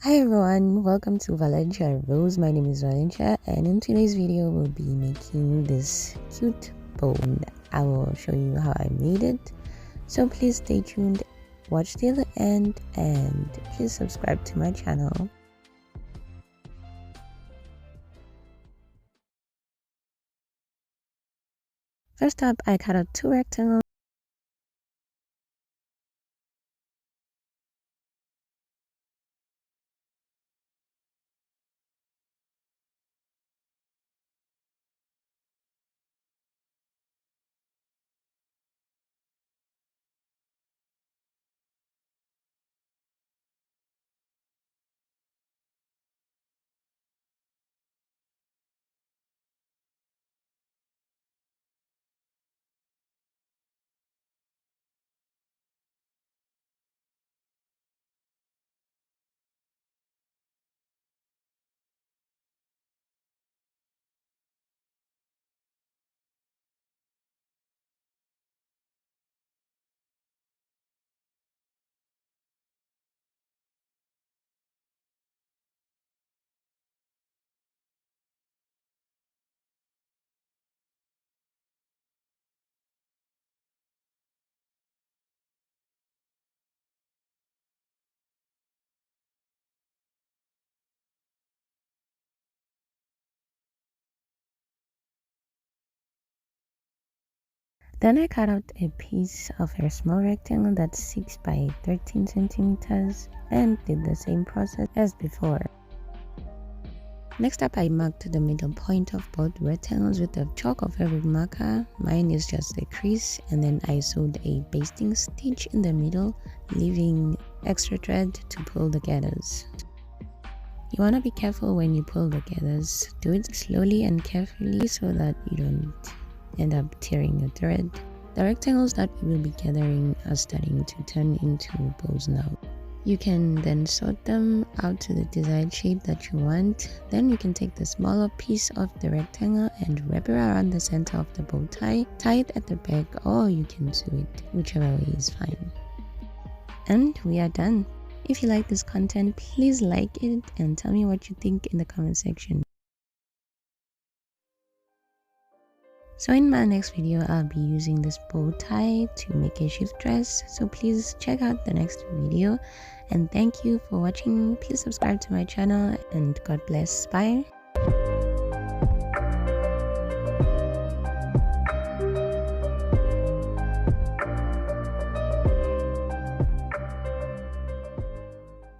Hi everyone, welcome to Valencia Rose. My name is Valencia, and in today's video we'll be making this cute bow. I will show you how I made it, so please stay tuned, watch till the end, and please subscribe to my channel. First up, I cut out two rectangles. Then I cut out a piece of a small rectangle that's 6 by 13 centimeters and did the same process as before. Next up, I marked the middle point of both rectangles with a chalk or fabric marker. Mine is just a crease, and then I sewed a basting stitch in the middle, leaving extra thread to pull the gathers. You want to be careful when you pull the gathers. Do it slowly and carefully so that you don't end up tearing your thread. The rectangles that we will be gathering are starting to turn into bows now. You can then sort them out to the desired shape that you want. Then you can take the smaller piece of the rectangle and wrap it around the center of the bow tie. Tie it at the back, or you can sew it, whichever way is fine. And we are done. If you like this content, please like it and tell me what you think in the comment section. So in my next video, I'll be using this bow tie to make a shift dress. So please check out the next video. And thank you for watching. Please subscribe to my channel and God bless. Bye.